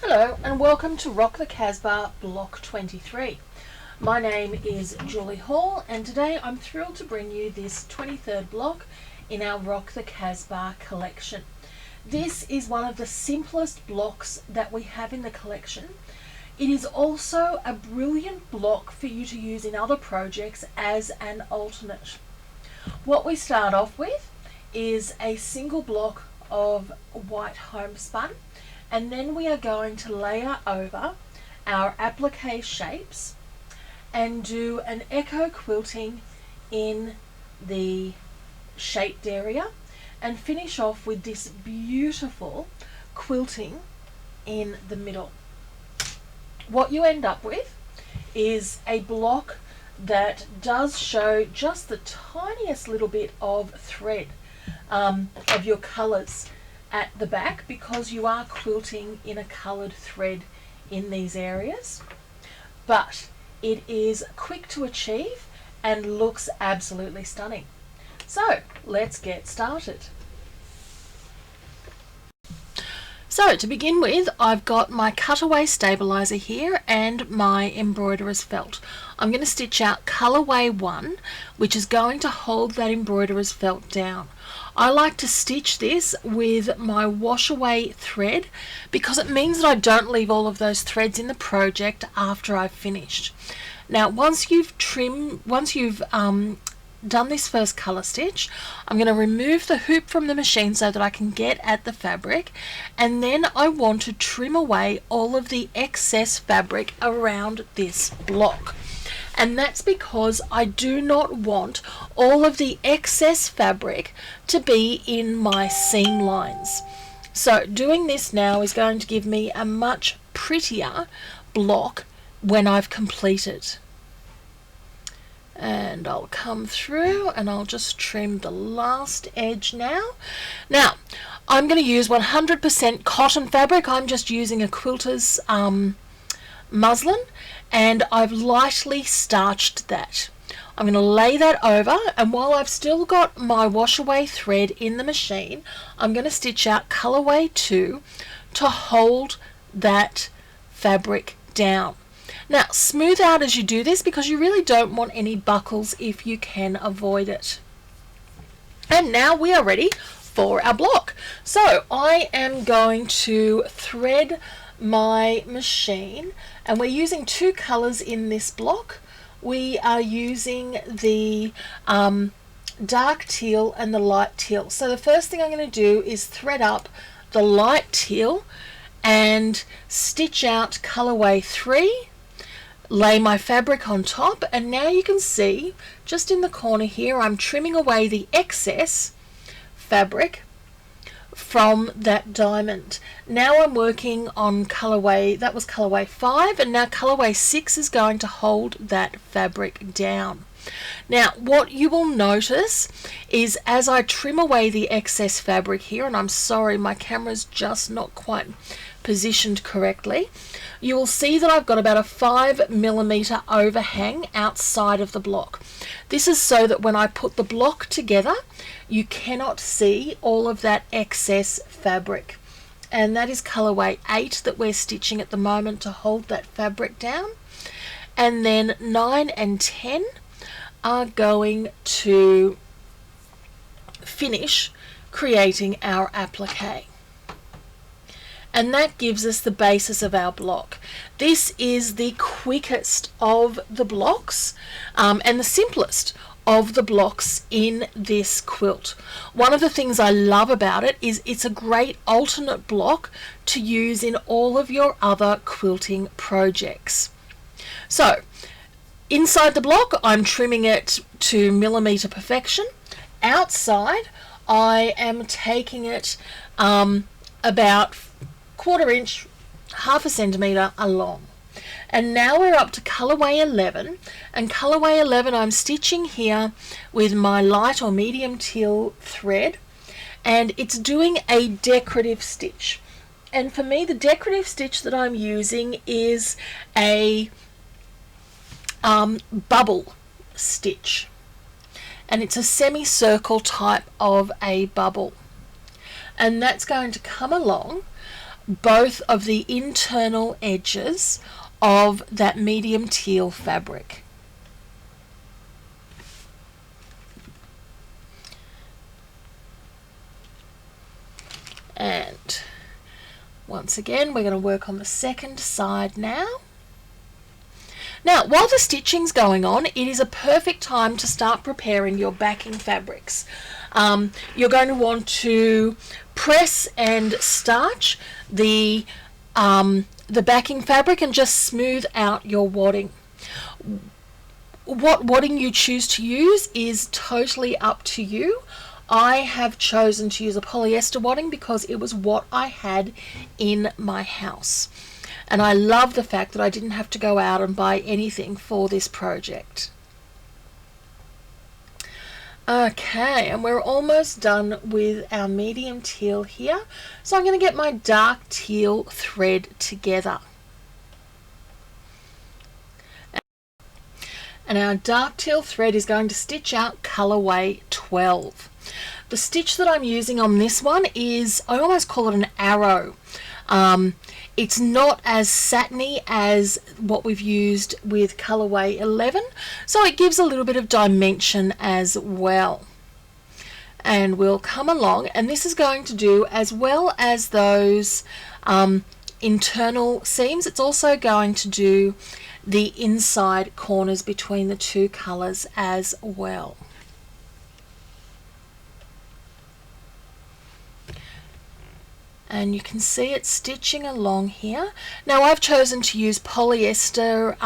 Hello and welcome to Rock the Casbah Block 23. My name is Julie Hall and today I'm thrilled to bring you this 23rd block in our Rock the Casbah collection. This is one of the simplest blocks that we have in the collection. It is also a brilliant block for you to use in other projects as an alternate. What we start off with is a single block of white homespun, and then we are going to layer over our applique shapes and do an echo quilting in the shaped area and finish off with this beautiful quilting in the middle. What you end up with is a block that does show just the tiniest little bit of thread of your colours at the back, because you are quilting in a coloured thread in these areas, but it is quick to achieve and looks absolutely stunning. So let's get started. So to begin with, I've got my cutaway stabilizer here and my embroiderer's felt. I'm going to stitch out colorway 1, which is going to hold that embroiderer's felt down. I like to stitch this with my wash away thread because it means that I don't leave all of those threads in the project after I've finished. Now once you've done this first color stitch, I'm going to remove the hoop from the machine so that I can get at the fabric, and then I want to trim away all of the excess fabric around this block. And that's because I do not want all of the excess fabric to be in my seam lines. So doing this now is going to give me a much prettier block when I've completed. And I'll come through and I'll just trim the last edge now. Now I'm going to use 100% cotton fabric. I'm just using a quilter's muslin, and I've lightly starched that. I'm going to lay that over, and while I've still got my wash away thread in the machine, I'm going to stitch out colorway 2 to hold that fabric down. Now smooth out as you do this because you really don't want any buckles if you can avoid it. And now we are ready for our block. So I am going to thread my machine, and we're using two colors in this block. We are using the dark teal and the light teal. So the first thing I'm going to do is thread up the light teal and stitch out colorway 3, lay my fabric on top, and now you can see just in the corner here I'm trimming away the excess fabric from that diamond. Now I'm working on colorway, that was colorway 5, and now colorway 6 is going to hold that fabric down. Now what you will notice is as I trim away the excess fabric here, and I'm sorry my camera's just not quite positioned correctly, you will see that I've got about a 5mm overhang outside of the block. This is so that when I put the block together you cannot see all of that excess fabric, and that is colorway 8 that we're stitching at the moment to hold that fabric down. And then 9 and 10 are going to finish creating our applique. And that gives us the basis of our block. This is the quickest of the blocks and the simplest of the blocks in this quilt. One of the things I love about it is it's a great alternate block to use in all of your other quilting projects. So inside the block I'm trimming it to millimeter perfection. Outside I am taking it about 1/4 inch, 1/2 centimeter along. And now we're up to colorway 11, and colorway 11 I'm stitching here with my light or medium teal thread, and it's doing a decorative stitch. And for me the decorative stitch that I'm using is a bubble stitch, and it's a semicircle type of a bubble, and that's going to come along both of the internal edges of that medium teal fabric. And once again, we're going to work on the second side now. Now, while the stitching's going on, it is a perfect time to start preparing your backing fabrics. You're going to want to press and starch the backing fabric and just smooth out your wadding. What wadding you choose to use is totally up to you. I have chosen to use a polyester wadding because it was what I had in my house. And I love the fact that I didn't have to go out and buy anything for this project. Okay, and we're almost done with our medium teal here. So I'm going to get my dark teal thread together. And our dark teal thread is going to stitch out colorway 12. The stitch that I'm using on this one is, I almost call it an arrow. It's not as satiny as what we've used with colorway 11, so it gives a little bit of dimension as well. And we'll come along, and this is going to do, as well as those internal seams, it's also going to do the inside corners between the two colors as well. And you can see it stitching along here. Now I've chosen to use polyester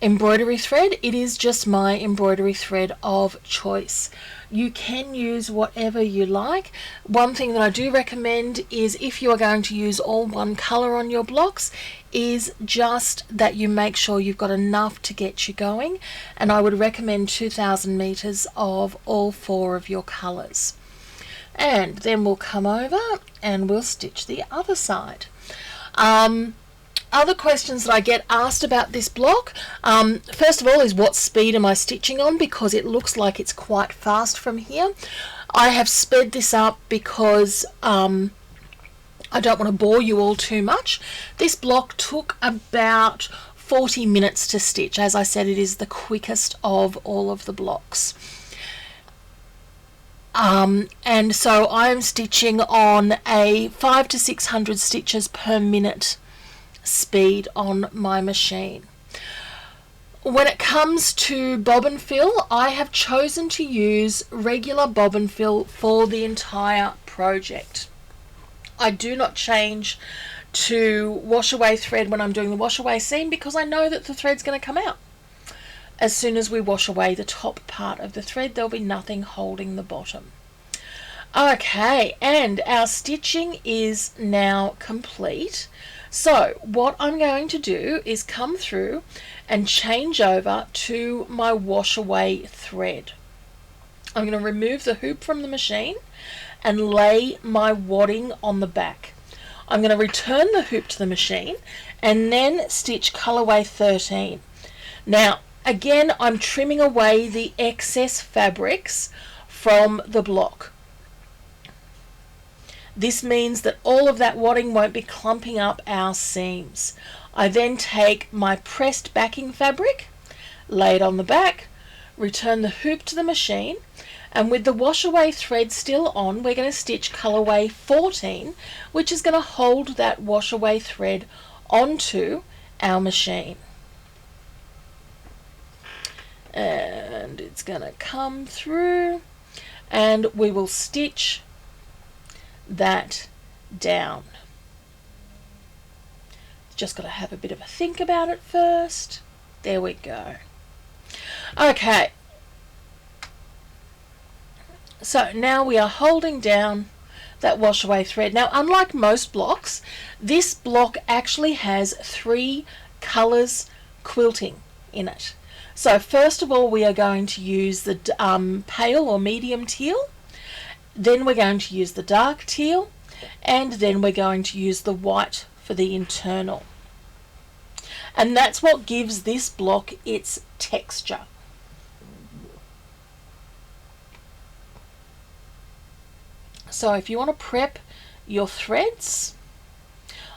embroidery thread. It is just my embroidery thread of choice. You can use whatever you like. One thing that I do recommend is, if you are going to use all one color on your blocks, is just that you make sure you've got enough to get you going. And I would recommend 2,000 meters of all four of your colors. And then we'll come over and we'll stitch the other side. Other questions that I get asked about this block, first of all, is what speed am I stitching on, because it looks like it's quite fast from here. I have sped this up because I don't want to bore you all too much. This block took about 40 minutes to stitch. As I said, it is the quickest of all of the blocks. And so I'm stitching on a 500 to 600 stitches per minute speed on my machine. When it comes to bobbin fill, I have chosen to use regular bobbin fill for the entire project. I do not change to wash away thread when I'm doing the wash away seam, because I know that the thread's going to come out. As soon as we wash away the top part of the thread, there'll be nothing holding the bottom. Okay, and our stitching is now complete. So what I'm going to do is come through and change over to my wash away thread. I'm going to remove the hoop from the machine and lay my wadding on the back. I'm going to return the hoop to the machine and then stitch colorway 13. Now, again, I'm trimming away the excess fabrics from the block. This means that all of that wadding won't be clumping up our seams. I then take my pressed backing fabric, lay it on the back, return the hoop to the machine, and with the wash away thread still on, we're going to stitch colorway 14, which is going to hold that wash away thread onto our machine. And it's going to come through, and we will stitch that down. Just got to have a bit of a think about it first. There we go. Okay, so now we are holding down that wash away thread. Now, unlike most blocks, this block actually has 3 colors quilting in it. So first of all, we are going to use the pale or medium teal, then we're going to use the dark teal, and then we're going to use the white for the internal. And that's what gives this block its texture. So if you want to prep your threads.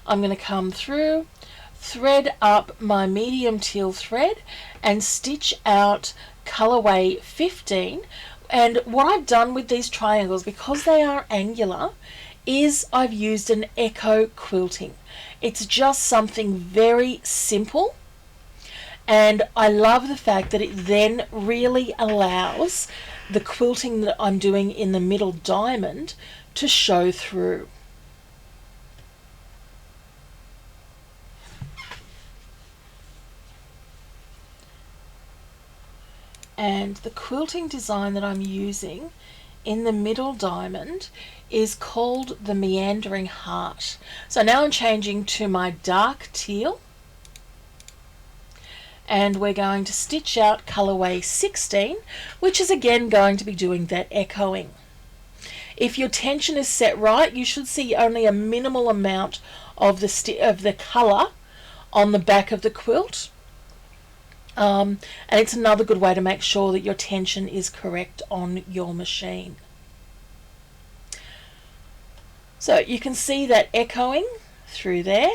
I'm going to come through, thread up my medium teal thread and stitch out colorway 15. And what I've done with these triangles, because they are angular, is I've used an echo quilting. It's just something very simple, and I love the fact that it then really allows the quilting that I'm doing in the middle diamond to show through. And the quilting design that I'm using in the middle diamond is called the Meandering Heart. So now I'm changing to my dark teal, and we're going to stitch out colorway 16, which is again going to be doing that echoing. If your tension is set right, you should see only a minimal amount of the color on the back of the quilt. And it's another good way to make sure that your tension is correct on your machine. So you can see that echoing through there.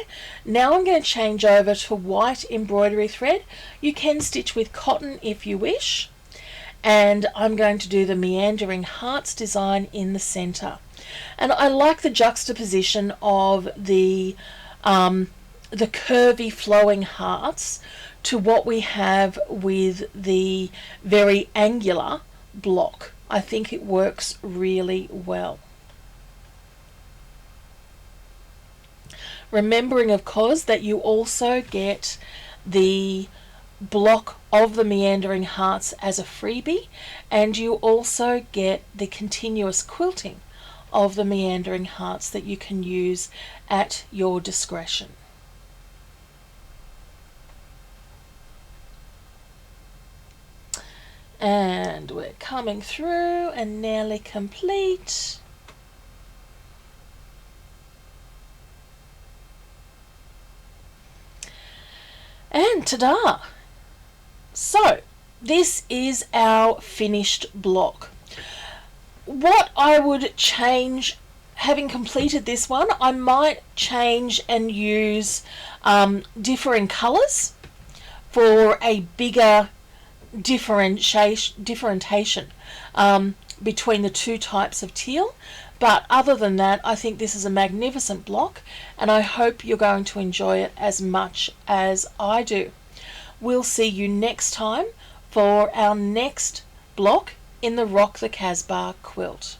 Now I'm going to change over to white embroidery thread. You can stitch with cotton if you wish. And I'm going to do the Meandering Hearts design in the center. And I like the juxtaposition of the curvy flowing hearts to what we have with the very angular block. I think it works really well. Remembering, of course, that you also get the block of the Meandering Hearts as a freebie, and you also get the continuous quilting of the Meandering Hearts that you can use at your discretion. And we're coming through and nearly complete. And ta-da! So this is our finished block. What I would change, having completed this one, I might change and use differing colours for a bigger differentiation between the two types of teal. But other than that, I think this is a magnificent block, and I hope you're going to enjoy it as much as I do. We'll see you next time for our next block in the Rock the Casbah quilt.